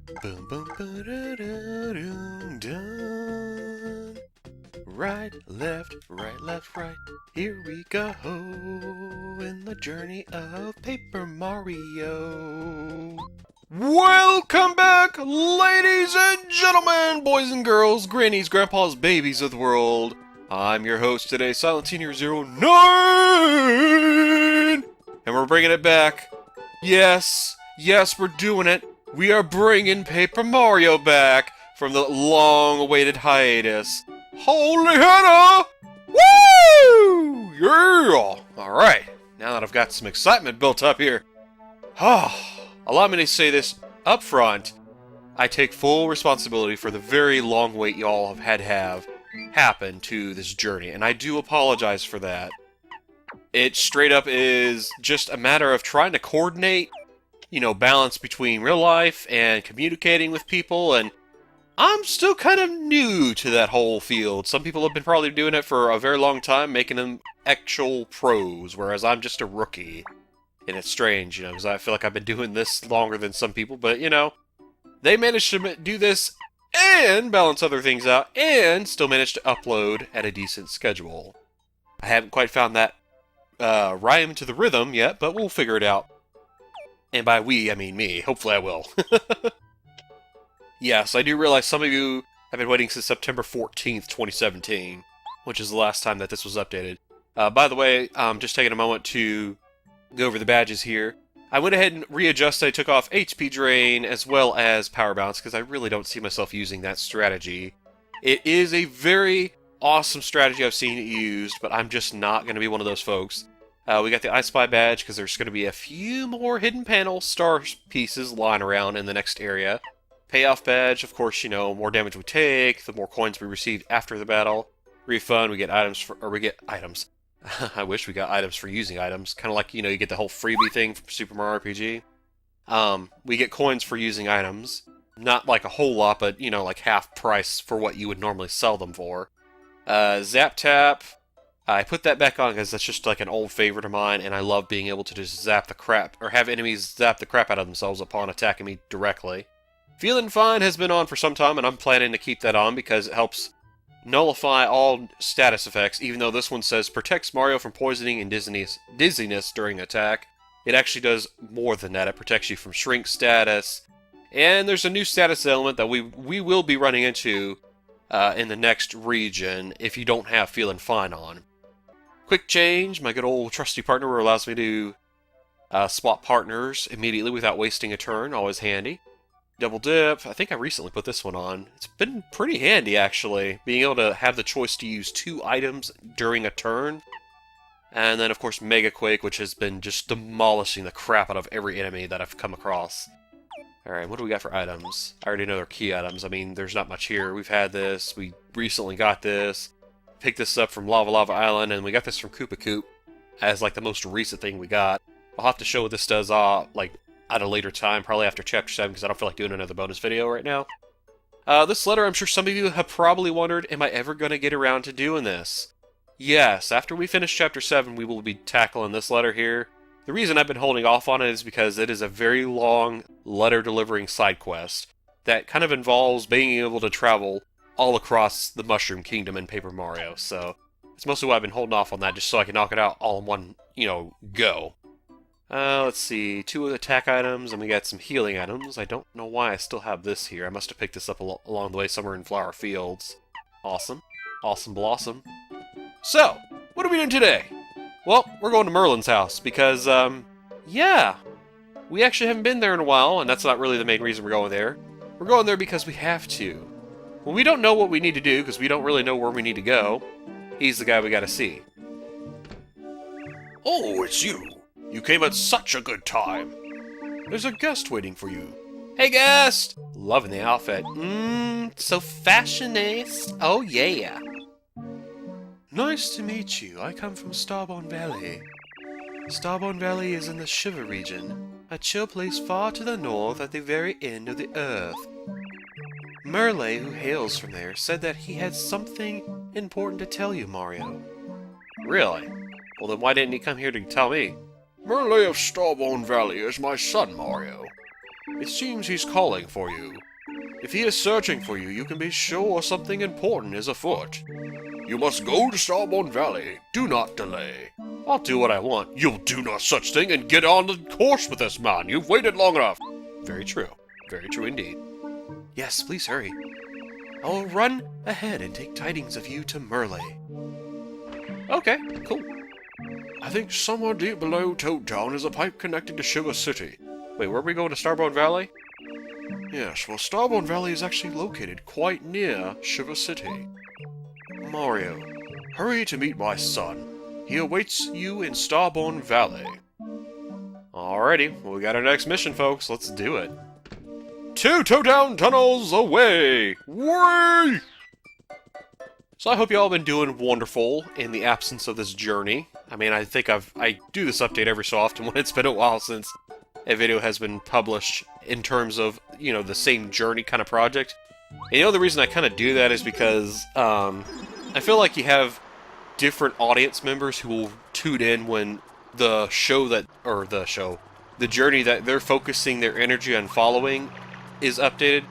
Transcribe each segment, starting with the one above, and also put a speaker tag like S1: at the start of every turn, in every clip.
S1: Boom, boom, ba-da-da-dum, dum. Right, left, right. Here we go in the journey of Paper Mario. Welcome back, ladies and gentlemen, boys and girls, grannies, grandpas, babies of the world. I'm your host today, Silent09, and we're bringing it back. Yes, we're doing it. We are bringing Paper Mario back from the long-awaited hiatus. Holy Hannah! Woo! Yeah! Alright, now that I've got some excitement built up here, allow me to say this up front. I take full responsibility for the very long wait y'all have had to have happen to this journey, and I do apologize for that. It straight up is just a matter of trying to coordinate, balance between real life and communicating with people, and I'm still kind of new to that whole field. Some people have been probably doing it for a very long time, making them actual pros, whereas I'm just a rookie. And it's strange, because I feel like I've been doing this longer than some people, but, they managed to do this and balance other things out, and still managed to upload at a decent schedule. I haven't quite found that rhyme to the rhythm yet, but we'll figure it out. And by we, I mean me. Hopefully I will. Yes, I do realize some of you have been waiting since September 14th, 2017, which is the last time that this was updated. By the way, I'm just taking a moment to go over the badges here. I went ahead and readjusted. I took off HP Drain as well as Power Bounce because I really don't see myself using that strategy. It is a very awesome strategy I've seen it used, but I'm just not going to be one of those folks. We got the I Spy badge because there's going to be a few more hidden panel star pieces lying around in the next area. Payoff badge, of course, more damage we take, the more coins we receive after the battle. Refund, we get items we get items. I wish we got items for using items. Kind of like, you get the whole freebie thing from Super Mario RPG. We get coins for using items. Not like a whole lot, but, like half price for what you would normally sell them for. Zap Tap. I put that back on because that's just like an old favorite of mine, and I love being able to just zap the crap, or have enemies zap the crap out of themselves upon attacking me directly. Feeling Fine has been on for some time, and I'm planning to keep that on because it helps nullify all status effects, even though this one says protects Mario from poisoning and dizziness during attack. It actually does more than that. It protects you from shrink status, and there's a new status element that we will be running into in the next region if you don't have Feeling Fine on. Quick Change, my good old trusty partner, allows me to swap partners immediately without wasting a turn, always handy. Double Dip, I think I recently put this one on. It's been pretty handy, actually, being able to have the choice to use 2 items during a turn. And then, of course, Mega Quake, which has been just demolishing the crap out of every enemy that I've come across. Alright, what do we got for items? I already know they're key items. I mean, there's not much here. We've had this, we recently got this. Picked this up from Lava Island, and we got this from Koopa Koop as, like, the most recent thing we got. I'll have to show what this does, at a later time, probably after Chapter 7, because I don't feel like doing another bonus video right now. This letter, I'm sure some of you have probably wondered, am I ever going to get around to doing this? Yes, after we finish Chapter 7, we will be tackling this letter here. The reason I've been holding off on it is because it is a very long letter-delivering side quest that kind of involves being able to travel all across the Mushroom Kingdom in Paper Mario, so it's mostly why I've been holding off on that, just so I can knock it out all in one, go. Let's see, 2 attack items, and we got some healing items. I don't know why I still have this here. I must have picked this up along the way somewhere in Flower Fields. Awesome. Awesome blossom. So, what are we doing today? Well, we're going to Merlon's house, because, yeah. We actually haven't been there in a while, and that's not really the main reason we're going there. We're going there because we have to. When we don't know what we need to do, because we don't really know where we need to go, he's the guy we gotta see. Oh, it's you. You came at such a good time. There's a guest waiting for you. Hey, guest! Loving the outfit. So fashionist. Oh, yeah. Nice to meet you. I come from Starborn Valley. Starborn Valley is in the Shiver region, a chill place far to the north at the very end of the earth. Merlon, who hails from there, said that he had something important to tell you, Mario. Really? Well, then why didn't he come here to tell me?
S2: Merlon of Starborn Valley is my son, Mario.
S1: It seems he's calling for you. If he is searching for you, you can be sure something important is afoot. You must go to Starborn Valley. Do not delay. I'll do what I want. You'll do no such thing and get on the course with this man. You've waited long enough. Very true. Very true indeed. Yes, please hurry. I'll run ahead and take tidings of you to Merlon. Okay, cool. I think somewhere deep below Toad Town is a pipe connecting to Sugar City. Wait, where are we going, to Starborn Valley? Yes, well, Starborn Valley is actually located quite near Sugar City. Mario, hurry to meet my son. He awaits you in Starborn Valley. Alrighty, well, we got our next mission, folks. Let's do it. 2 Toad Town tunnels away! Way! So I hope you all been doing wonderful in the absence of this journey. I mean, I think I do this update every so often when it's been a while since a video has been published in terms of, you know, the same journey kind of project. And you know, the reason I kind of do that is because I feel like you have different audience members who will tune in when the journey that they're focusing their energy on following is updated.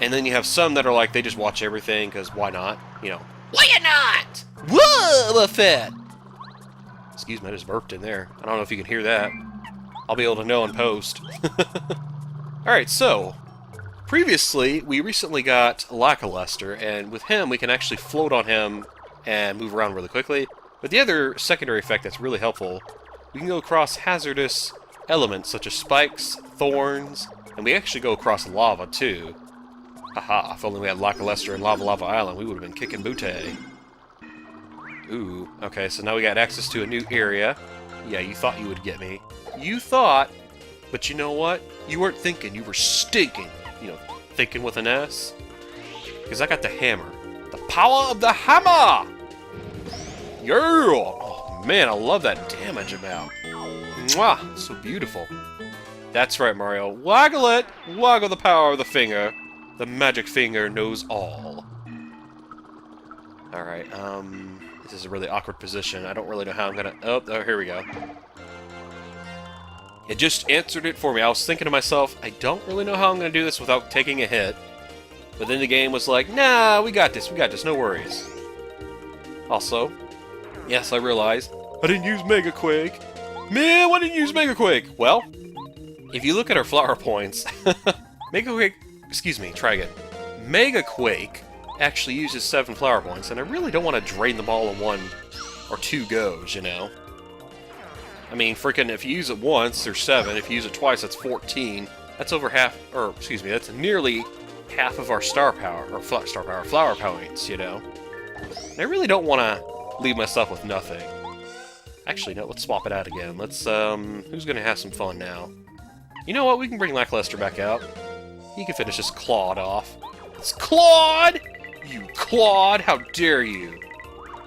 S1: And then you have some that are like, they just watch everything, because why not? You know, why not? Whoa, a fit! Excuse me, I just burped in there. I don't know if you can hear that. I'll be able to know in post. Alright, so, previously, we recently got Lackluster, and with him, we can actually float on him and move around really quickly. But the other secondary effect that's really helpful, we can go across hazardous elements such as spikes, thorns, and we actually go across lava, too. Haha, if only we had Lackluster and Lava Lava Island, we would have been kicking booty. Ooh, okay, so now we got access to a new area. Yeah, you thought you would get me. You thought, but you know what? You weren't thinking, you were stinking. You know, thinking with an S. Because I got the hammer. The power of the hammer! Yeah! Oh, man, I love that damage amount. Mwah! So beautiful. That's right, Mario. Waggle it! Waggle the power of the finger. The magic finger knows all. Alright, this is a really awkward position. I don't really know how I'm gonna... Oh, here we go. It just answered it for me. I was thinking to myself, I don't really know how I'm gonna do this without taking a hit. But then the game was like, nah, we got this, no worries. Also, yes, I realized, I didn't use Mega Quake. Man, why didn't you use Mega Quake? Well, if you look at our flower points, Mega Quake... Excuse me, try again. Mega Quake actually uses 7 flower points, and I really don't want to drain them all in 1 or 2 goes, you know? I mean, freaking, if you use it once, there's 7. If you use it twice, that's 14. That's over half, or, excuse me, that's nearly half of our star power, or flower points, you know? And I really don't want to leave myself with nothing. Actually, no, let's swap it out again. Let's, who's gonna have some fun now? You know what, we can bring Lackluster back out. He can finish this Claude off. It's Claude! You Claude! How dare you!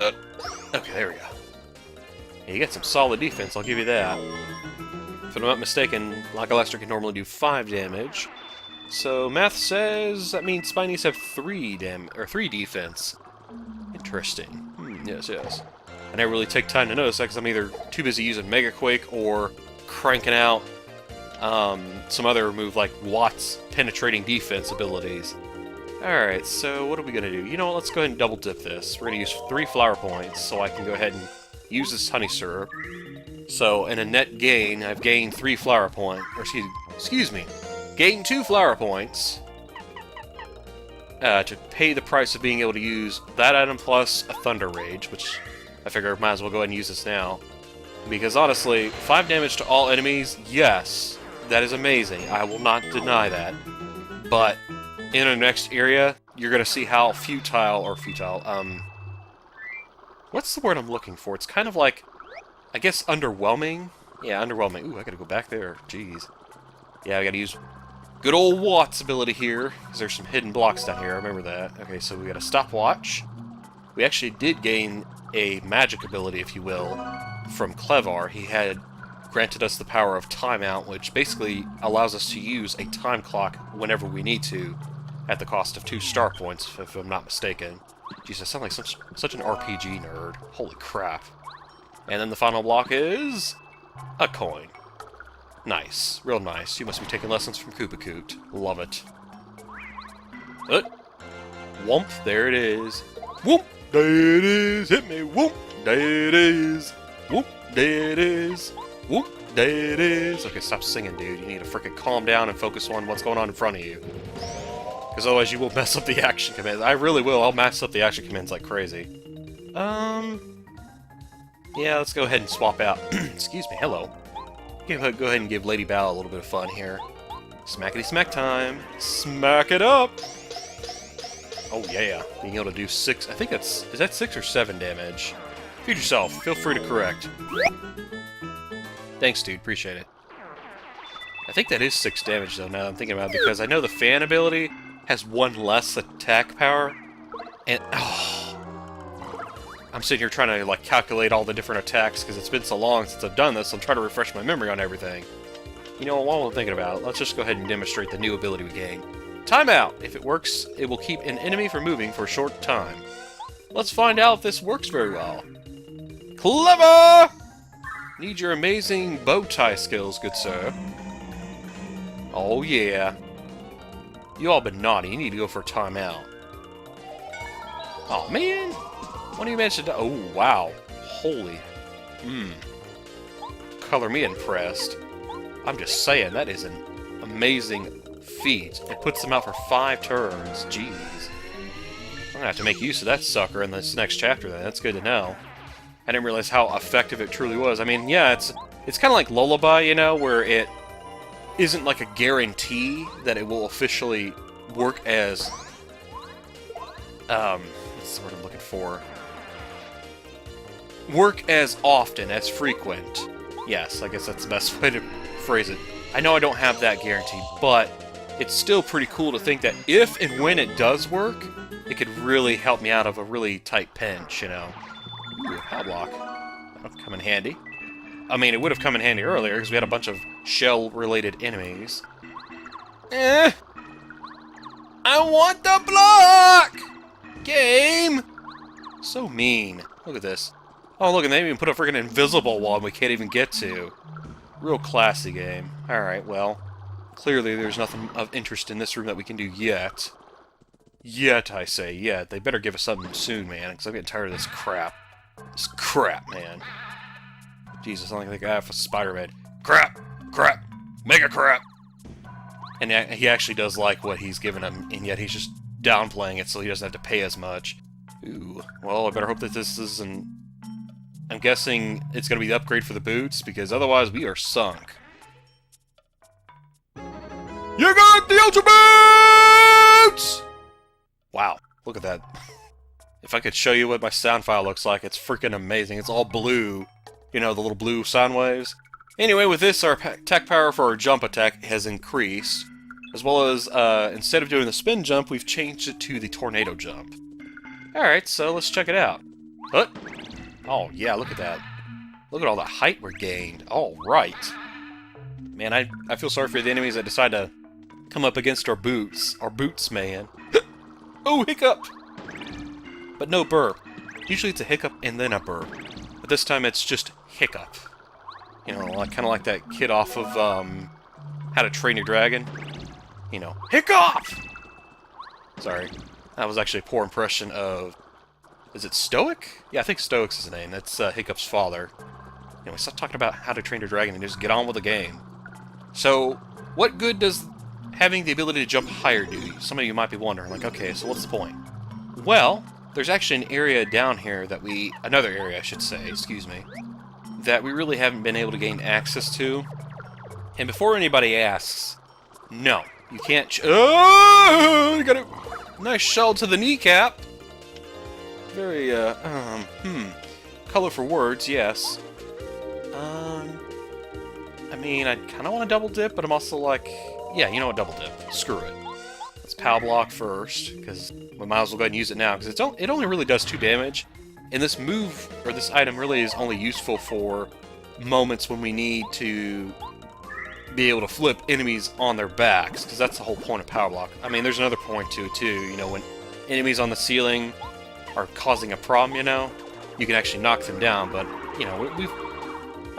S1: Okay, there we go. Yeah, you got some solid defense, I'll give you that. If I'm not mistaken, Lackluster can normally do 5 damage. So, math says that means Spinies have 3 defense. Interesting. Yes, yes. I never really take time to notice that because I'm either too busy using Mega Quake or cranking out some other move like Watt's penetrating defense abilities. Alright, so what are we going to do? You know what, let's go ahead and double dip this. We're going to use 3 flower points so I can go ahead and use this honey syrup. So, in a net gain, I've gained 3 flower points. Or excuse me, gained 2 flower points to pay the price of being able to use that item plus a Thunder Rage, which I figure I might as well go ahead and use this now. Because honestly, 5 damage to all enemies, yes, that is amazing. I will not deny that. But in our next area, you're going to see how futile, what's the word I'm looking for? It's kind of like, I guess, underwhelming? Yeah, underwhelming. Ooh, I gotta go back there. Jeez. Yeah, I gotta use good old Watt's ability here, because there's some hidden blocks down here. I remember that. Okay, so we got a stopwatch. We actually did gain a magic ability, if you will, from Clevar. He had granted us the power of timeout, which basically allows us to use a time clock whenever we need to, at the cost of 2 star points, if I'm not mistaken. Jeez, I sound like such an RPG nerd. Holy crap. And then the final block is a coin. Nice. Real nice. You must be taking lessons from Koopa Koot. Love it. Whoomp. There it is. Whoop. There it is. Hit me. Whoop. There it is. Whoop. There it is. Whoop. There it is. Okay, stop singing, dude. You need to frickin' calm down and focus on what's going on in front of you. Because otherwise you will mess up the action commands. I really will. I'll mess up the action commands like crazy. Yeah, let's go ahead and swap out. Excuse me. Hello. Go ahead and give Lady Bow a little bit of fun here. Smackety smack time. Smack it up! Oh yeah. Being able to do 6... I think that's... Is that 6 or 7 damage? Feed yourself. Feel free to correct. Thanks, dude. Appreciate it. I think that is 6 damage, though, now that I'm thinking about it, because I know the fan ability has 1 less attack power, and... Oh, I'm sitting here trying to, like, calculate all the different attacks, because it's been so long since I've done this, I'm trying to refresh my memory on everything. You know, while I'm thinking about it, let's just go ahead and demonstrate the new ability we gained. Timeout! If it works, it will keep an enemy from moving for a short time. Let's find out if this works very well. Clever! Need your amazing bow tie skills, good sir. Oh yeah. You all been naughty, you need to go for a timeout. Oh man! What do you mention? Oh wow. Holy. Color me impressed. I'm just saying, that is an amazing feat. It puts them out for 5 turns. Jeez. I'm gonna have to make use of that sucker in this next chapter then. That's good to know. I didn't realize how effective it truly was. I mean, yeah, it's kind of like Lullaby, you know, where it isn't like a guarantee that it will officially work as... what's the word I'm looking for? Work as often, as frequent. Yes, I guess that's the best way to phrase it. I know I don't have that guarantee, but it's still pretty cool to think that if and when it does work, it could really help me out of a really tight pinch, you know. Ooh, power block. That'll come in handy. I mean, it would have come in handy earlier, because we had a bunch of shell-related enemies. I want the block! Game! So mean. Look at this. Oh, look, and they even put a freaking invisible wall we can't even get to. Real classy game. Alright, well, clearly there's nothing of interest in this room that we can do yet. Yet, I say, yet. They better give us something soon, man, because I'm getting tired of this crap. This crap, man. Jesus, I don't think I have a Spider-Man. Crap! Crap! Mega crap! And he actually does like what he's given him, and yet he's just downplaying it so he doesn't have to pay as much. Ooh. Well, I better hope that this isn't... I'm guessing it's going to be the upgrade for the boots, because otherwise we are sunk. You got the Ultra Boots! Wow, look at that. If I could show you what my sound file looks like, it's freaking amazing. It's all blue. You know, the little blue sound waves. Anyway, with this, our attack power for our jump attack has increased. As well as, instead of doing the spin jump, we've changed it to the tornado jump. Alright, so let's check it out. Oh, yeah, look at that. Look at all the height we're gained. Alright. Man, I feel sorry for the enemies that decide to come up against our boots. Our boots, man. Oh, hiccup! But no burp. Usually it's a hiccup and then a burp. But this time it's just hiccup. You know, like, kind of like that kid off of, How to Train Your Dragon. You know, hiccup! Sorry. That was actually a poor impression of... Is it Stoic? Yeah, I think Stoic's his name. That's Hiccup's father. Anyway, stop talking about How to Train Your Dragon and just get on with the game. So, what good does having the ability to jump higher do? Some of you might be wondering, like, okay, so what's the point? Well, there's actually an area down here that another area, I should say, excuse me, that we really haven't been able to gain access to. And before anybody asks, no, you can't... Oh! You got a nice shell to the kneecap. Very, color for words, yes. I mean, I kind of want to double dip, but I'm also like, yeah, you know what, double dip. Screw it. Let's power block first, because we might as well go ahead and use it now, because it only really does 2 damage. And this move, or this item, really is only useful for moments when we need to be able to flip enemies on their backs, because that's the whole point of power block. I mean, there's another point to it, too. You know, when enemies on the ceiling are causing a problem, you know, you can actually knock them down, but, you know,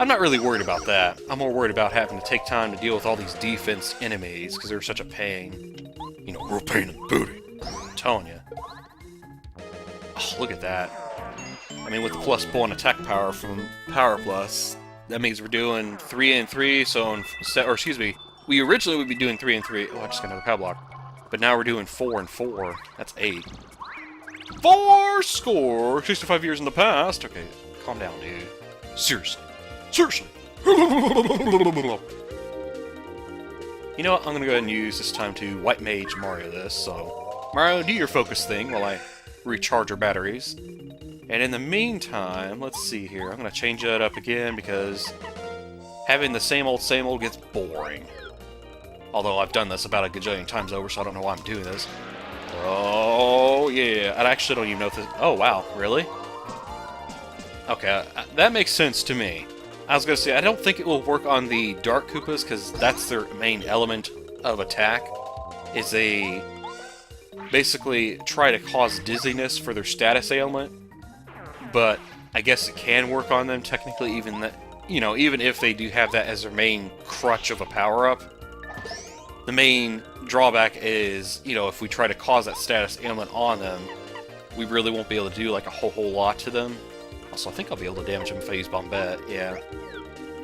S1: I'm not really worried about that. I'm more worried about having to take time to deal with all these defense enemies, because they're such a pain. You know, real pain in the booty. I'm telling you. Oh, look at that. I mean, with the +1 attack power from Power Plus, that means we're doing 3 and 3, so or excuse me, we originally would be doing 3 and 3. Oh, I just got another power block. But now we're doing 4 and 4. That's 8. 4 score! 65 years in the past. Okay, calm down, dude. Seriously. Seriously! You know what? I'm gonna go ahead and use this time to White Mage Mario this, so... Mario, do your focus thing while I recharge our batteries. And in the meantime, let's see here. I'm gonna change that up again because having the same old gets boring. Although I've done this about a gajillion times over, so I don't know why I'm doing this. Oh, yeah. I actually don't even know if this... Oh, wow. Really? Okay, that makes sense to me. I was going to say, I don't think it will work on the Dark Koopas, because that's their main element of attack, is they basically try to cause dizziness for their status ailment. But I guess it can work on them, technically, even that, you know, even if they do have that as their main crutch of a power-up. The main drawback is, you know, if we try to cause that status ailment on them, we really won't be able to do, like, a whole lot to them. Also, I think I'll be able to damage them if I use Bombette, yeah.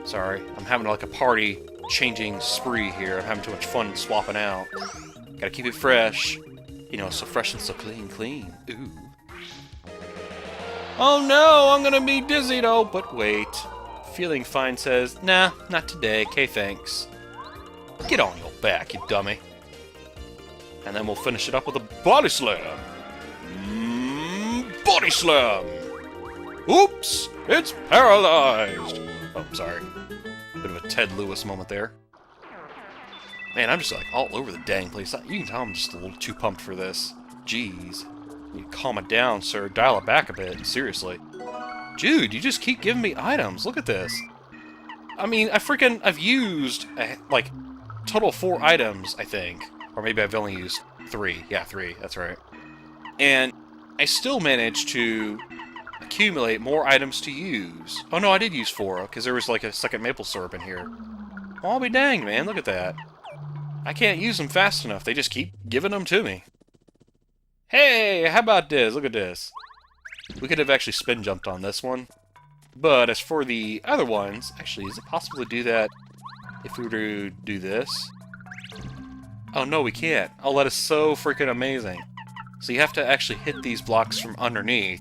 S1: Sorry, I'm having, like, a party-changing spree here. I'm having too much fun swapping out. Gotta keep it fresh. You know, so fresh and so clean. Ooh. Oh no, I'm gonna be dizzy though, but wait. Feeling Fine says, nah, not today, okay, thanks. Get on your back, you dummy. And then we'll finish it up with a body slam. Body slam! Oops! It's paralyzed! Oh, sorry. Bit of a Ted Lewis moment there. Man, I'm just like all over the dang place. You can tell I'm just a little too pumped for this. Jeez. You calm it down, sir. Dial it back a bit. Seriously. Dude, you just keep giving me items. Look at this. I mean, I've used, like, total 4 items, I think. Or maybe I've only used 3. Yeah, 3. That's right. And I still managed to accumulate more items to use. Oh, no, I did use 4, because there was, like, a second maple syrup in here. Well, I'll be danged, man. Look at that. I can't use them fast enough. They just keep giving them to me. Hey, how about this? Look at this. We could have actually spin jumped on this one. But as for the other ones, actually, is it possible to do that if we were to do this? Oh, no, we can't. Oh, that is so freaking amazing. So you have to actually hit these blocks from underneath.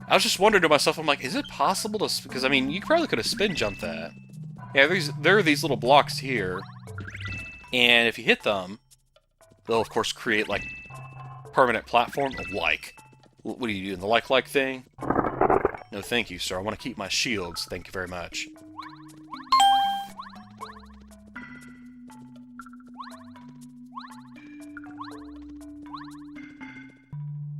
S1: I was just wondering to myself, I'm like, is it possible to... Because, I mean, you probably could have spin jumped that. Yeah, there are these little blocks here. And if you hit them, they'll, of course, create, like, permanent platform. Like. What are you doing? The like thing? No, thank you, sir. I want to keep my shields. Thank you very much.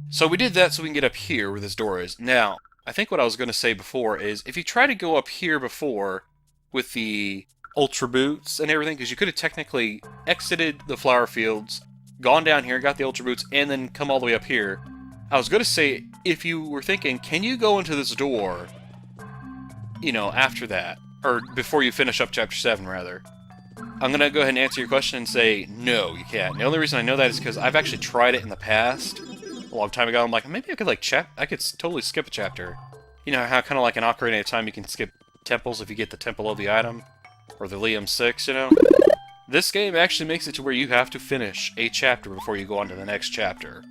S1: So we did that so we can get up here where this door is. Now, I think what I was going to say before is, if you try to go up here before with the Ultra Boots and everything, because you could have technically exited the flower fields, gone down here, got the Ultra Boots, and then come all the way up here. I was going to say, if you were thinking, can you go into this door, you know, after that? Or before you finish up Chapter 7, rather. I'm going to go ahead and answer your question and say, no, you can't. And the only reason I know that is because I've actually tried it in the past. A long time ago, I'm like, maybe I could, like, I could totally skip a chapter. You know how kind of like in Ocarina of Time you can skip temples if you get the Temple of the Item? Or the Liam 6, you know? This game actually makes it to where you have to finish a chapter before you go on to the next chapter.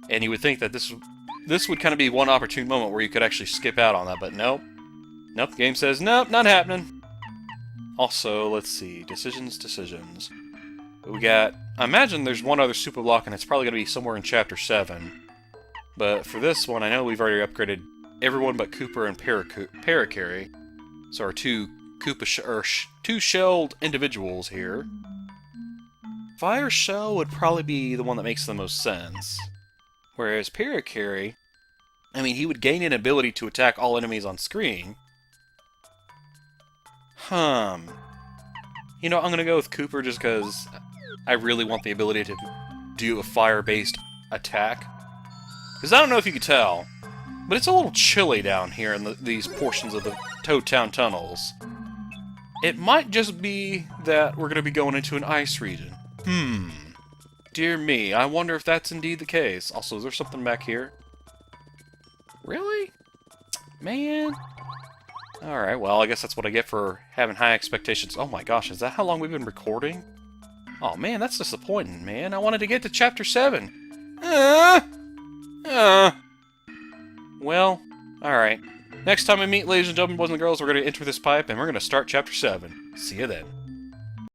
S1: And you would think that this would kind of be one opportune moment where you could actually skip out on that, but nope. Nope, the game says, nope, not happening. Also, let's see, decisions. We got, I imagine there's one other super block, and it's probably going to be somewhere in Chapter 7. But for this one, I know we've already upgraded everyone but Kooper and Parakarry. So our two shelled individuals here. Fire Shell would probably be the one that makes the most sense. Whereas Parakarry, I mean, he would gain an ability to attack all enemies on screen. You know, I'm going to go with Kooper just because I really want the ability to do a fire-based attack. Because I don't know if you could tell, But it's a little chilly down here in these portions of the Toad Town tunnels. It might just be that we're going to be going into an ice region. Dear me, I wonder if that's indeed the case. Also, is there something back here? Really? Man. Alright, well, I guess that's what I get for having high expectations. Oh my gosh, is that how long we've been recording? Oh man, that's disappointing, man. I wanted to get to Chapter 7. Well, alright. Next time we meet, ladies and gentlemen, boys and girls, we're going to enter this pipe, and we're going to start Chapter 7. See you then.